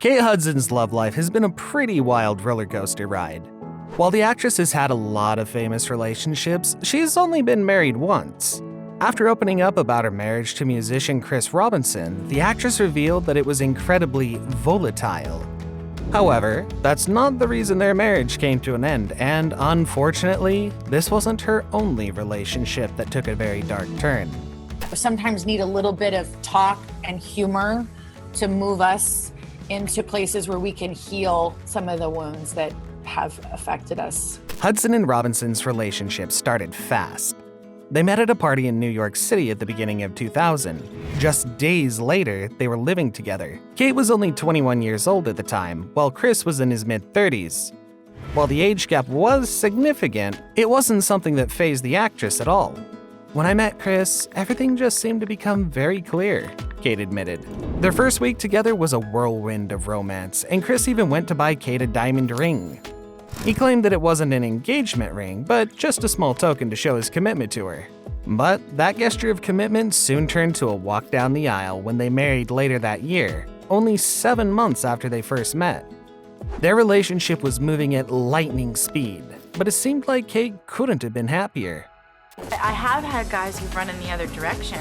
Kate Hudson's love life has been a pretty wild roller coaster ride. While the actress has had a lot of famous relationships, she's only been married once. After opening up about her marriage to musician Chris Robinson, the actress revealed that it was incredibly volatile. However, that's not the reason their marriage came to an end, and unfortunately, this wasn't her only relationship that took a very dark turn. Sometimes need a little bit of talk and humor to move us into places where we can heal some of the wounds that have affected us. Hudson and Robinson's relationship started fast. They met at a party in New York City at the beginning of 2000. Just days later, they were living together. Kate was only 21 years old at the time, while Chris was in his mid-30s. While the age gap was significant, it wasn't something that fazed the actress at all. "When I met Chris, everything just seemed to become very clear," Kate admitted. Their first week together was a whirlwind of romance, and Chris even went to buy Kate a diamond ring. He claimed that it wasn't an engagement ring, but just a small token to show his commitment to her. But that gesture of commitment soon turned to a walk down the aisle when they married later that year, only 7 months after they first met. Their relationship was moving at lightning speed, but it seemed like Kate couldn't have been happier. I have had guys who've run in the other direction.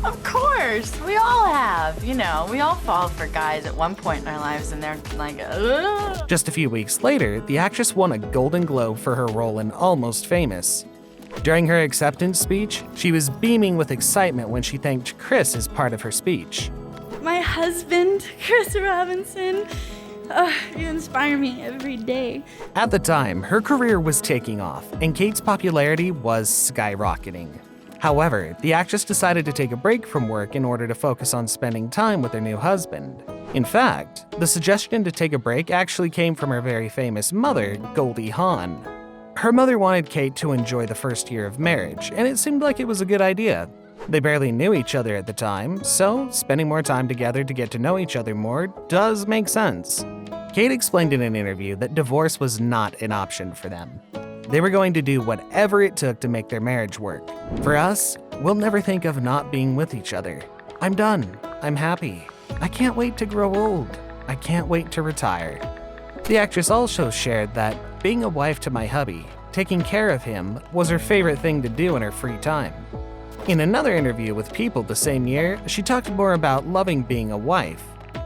Of course, we all have. We all fall for guys at one point in our lives and they're like, ugh. Just a few weeks later, the actress won a Golden Globe for her role in Almost Famous. During her acceptance speech, she was beaming with excitement when she thanked Chris as part of her speech. My husband, Chris Robinson, you inspire me every day. At the time, her career was taking off, and Kate's popularity was skyrocketing. However, the actress decided to take a break from work in order to focus on spending time with her new husband. In fact, the suggestion to take a break actually came from her very famous mother, Goldie Hawn. Her mother wanted Kate to enjoy the first year of marriage, and it seemed like it was a good idea. They barely knew each other at the time, so spending more time together to get to know each other more does make sense. Kate explained in an interview that divorce was not an option for them. They were going to do whatever it took to make their marriage work. For us, we'll never think of not being with each other. I'm done. I'm happy. I can't wait to grow old. I can't wait to retire. The actress also shared that being a wife to my hubby, taking care of him, was her favorite thing to do in her free time. In another interview with People the same year, she talked more about loving being a wife.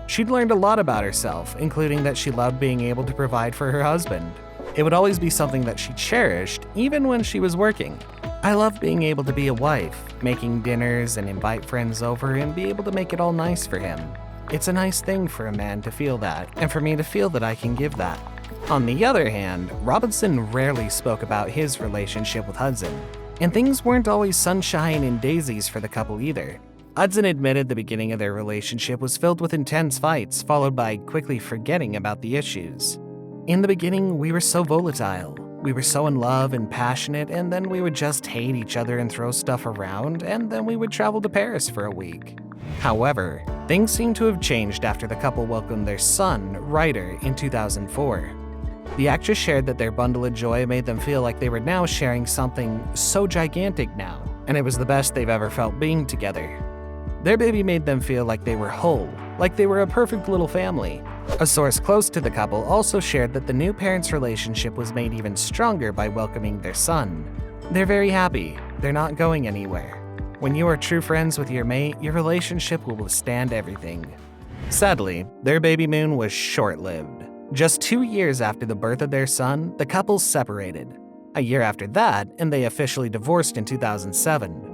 She'd learned a lot about herself, including that she loved being able to provide for her husband. It would always be something that she cherished, even when she was working. "I love being able to be a wife, making dinners and invite friends over and be able to make it all nice for him. It's a nice thing for a man to feel that, and for me to feel that I can give that." On the other hand, Robinson rarely spoke about his relationship with Hudson, and things weren't always sunshine and daisies for the couple either. Hudson admitted the beginning of their relationship was filled with intense fights, followed by quickly forgetting about the issues. "In the beginning, we were so volatile. We were so in love and passionate, and then we would just hate each other and throw stuff around, and then we would travel to Paris for a week." However, things seem to have changed after the couple welcomed their son, Ryder, in 2004. The actress shared that their bundle of joy made them feel like they were now sharing something so gigantic now, and it was the best they've ever felt being together. Their baby made them feel like they were whole, like they were a perfect little family. A source close to the couple also shared that the new parents' relationship was made even stronger by welcoming their son. "They're very happy. They're not going anywhere. When you are true friends with your mate, your relationship will withstand everything." Sadly, their baby moon was short-lived. Just 2 years after the birth of their son, the couple separated. A year after that, and they officially divorced in 2007.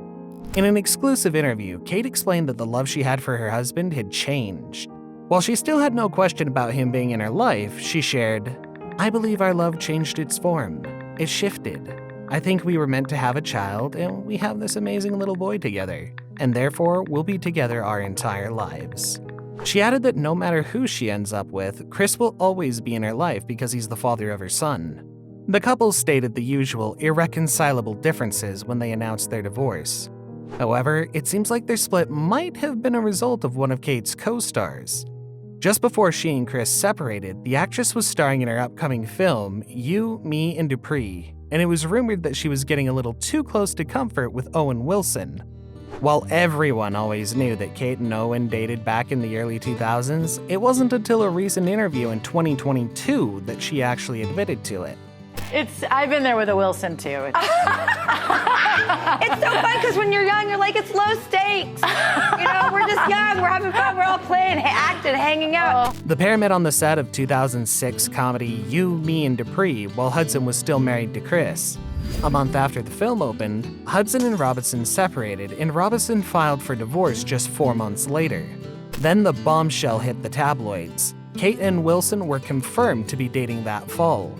In an exclusive interview, Kate explained that the love she had for her husband had changed. While she still had no question about him being in her life, she shared, "I believe our love changed its form. It shifted. I think we were meant to have a child, and we have this amazing little boy together, and therefore we'll be together our entire lives." She added that no matter who she ends up with, Chris will always be in her life because he's the father of her son. The couple stated the usual irreconcilable differences when they announced their divorce. However, it seems like their split might have been a result of one of Kate's co-stars. Just before she and Chris separated, the actress was starring in her upcoming film, You, Me, and Dupree, and it was rumored that she was getting a little too close to comfort with Owen Wilson. While everyone always knew that Kate and Owen dated back in the early 2000s, it wasn't until a recent interview in 2022 that she actually admitted to it. I've been there with a Wilson too. It's so fun because when you're young, you're like, it's low stakes. We're just young, we're having fun, we're all playing, acting, hanging out. The pair met on the set of 2006 comedy You, Me, and Dupree while Hudson was still married to Chris. A month after the film opened, Hudson and Robinson separated, and Robinson filed for divorce just 4 months later. Then the bombshell hit the tabloids. Kate and Wilson were confirmed to be dating that fall.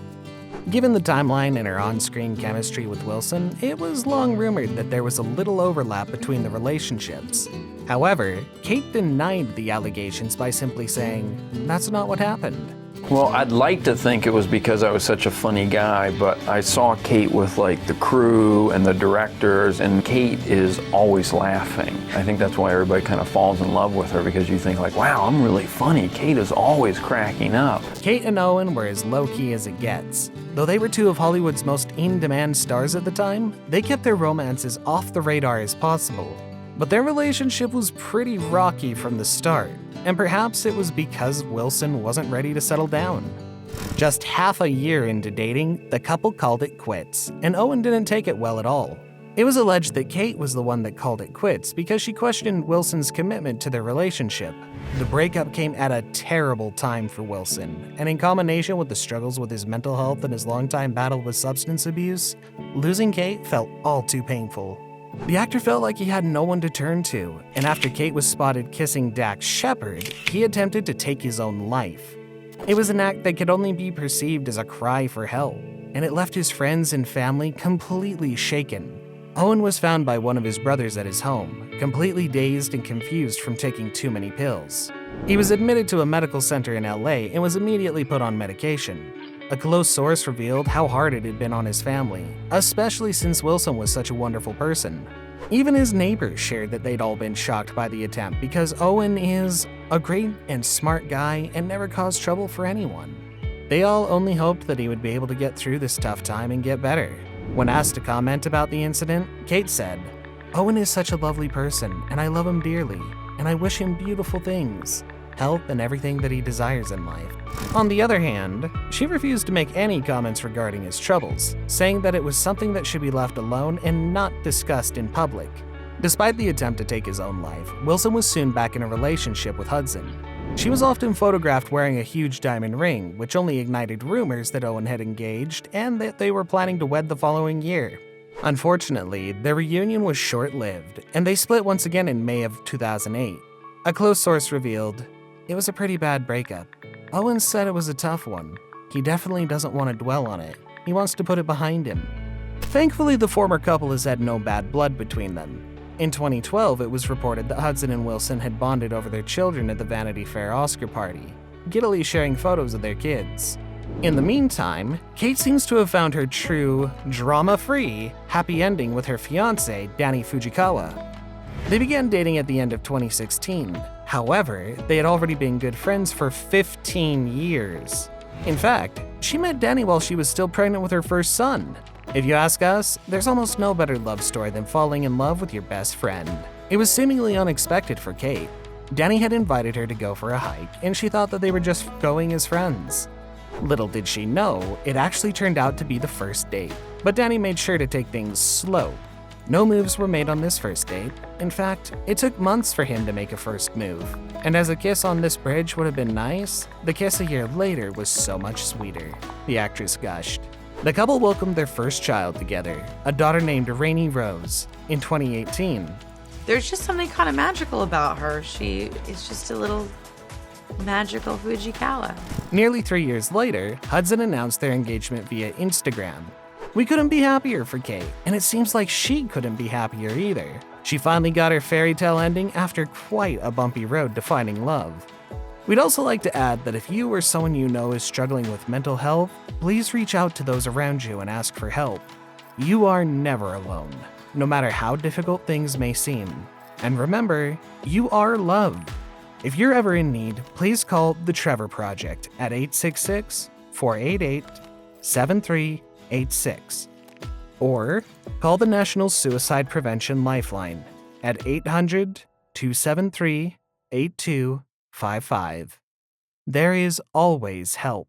Given the timeline and her on-screen chemistry with Wilson, it was long rumored that there was a little overlap between the relationships. However, Kate denied the allegations by simply saying, "That's not what happened." Well, I'd like to think it was because I was such a funny guy, but I saw Kate with like the crew and the directors, and Kate is always laughing. I think that's why everybody kind of falls in love with her, because you think like, wow, I'm really funny. Kate is always cracking up. Kate and Owen were as low-key as it gets. Though they were two of Hollywood's most in-demand stars at the time, they kept their romance as off the radar as possible. But their relationship was pretty rocky from the start, and perhaps it was because Wilson wasn't ready to settle down. Just half a year into dating, the couple called it quits, and Owen didn't take it well at all. It was alleged that Kate was the one that called it quits because she questioned Wilson's commitment to their relationship. The breakup came at a terrible time for Wilson, and in combination with the struggles with his mental health and his longtime battle with substance abuse, losing Kate felt all too painful. The actor felt like he had no one to turn to, and after Kate was spotted kissing Dax Shepard, he attempted to take his own life. It was an act that could only be perceived as a cry for help, and it left his friends and family completely shaken. Owen was found by one of his brothers at his home, completely dazed and confused from taking too many pills. He was admitted to a medical center in LA and was immediately put on medication. A close source revealed how hard it had been on his family, especially since Wilson was such a wonderful person. Even his neighbors shared that they'd all been shocked by the attempt because Owen is a great and smart guy and never caused trouble for anyone. They all only hoped that he would be able to get through this tough time and get better. When asked to comment about the incident, Kate said, "Owen is such a lovely person, and I love him dearly, and I wish him beautiful things, health, and everything that he desires in life." On the other hand, she refused to make any comments regarding his troubles, saying that it was something that should be left alone and not discussed in public. Despite the attempt to take his own life, Wilson was soon back in a relationship with Hudson. She was often photographed wearing a huge diamond ring, which only ignited rumors that Owen had engaged and that they were planning to wed the following year. Unfortunately, their reunion was short-lived, and they split once again in May of 2008. A close source revealed, "It was a pretty bad breakup. Owen said it was a tough one. He definitely doesn't want to dwell on it. He wants to put it behind him." Thankfully, the former couple has had no bad blood between them. In 2012, it was reported that Hudson and Wilson had bonded over their children at the Vanity Fair Oscar party, giddily sharing photos of their kids. In the meantime, Kate seems to have found her true, drama-free, happy ending with her fiancé, Danny Fujikawa. They began dating at the end of 2016. However, they had already been good friends for 15 years. In fact, she met Danny while she was still pregnant with her first son. If you ask us, there's almost no better love story than falling in love with your best friend. It was seemingly unexpected for Kate. Danny had invited her to go for a hike, and she thought that they were just going as friends. Little did she know, it actually turned out to be the first date. But Danny made sure to take things slow. No moves were made on this first date. In fact, it took months for him to make a first move. And as a kiss on this bridge would have been nice, the kiss a year later was so much sweeter. The actress gushed. The couple welcomed their first child together, a daughter named Rainey Rose, in 2018. There's just something kind of magical about her. She is just a little magical Fujikawa. Nearly 3 years later, Hudson announced their engagement via Instagram. We couldn't be happier for Kate, and it seems like she couldn't be happier either. She finally got her fairy tale ending after quite a bumpy road to finding love. We'd also like to add that if you or someone you know is struggling with mental health, please reach out to those around you and ask for help. You are never alone, no matter how difficult things may seem. And remember, you are loved. If you're ever in need, please call The Trevor Project at 866-488-7386. Or call the National Suicide Prevention Lifeline, at 800-273-8255. There is always help.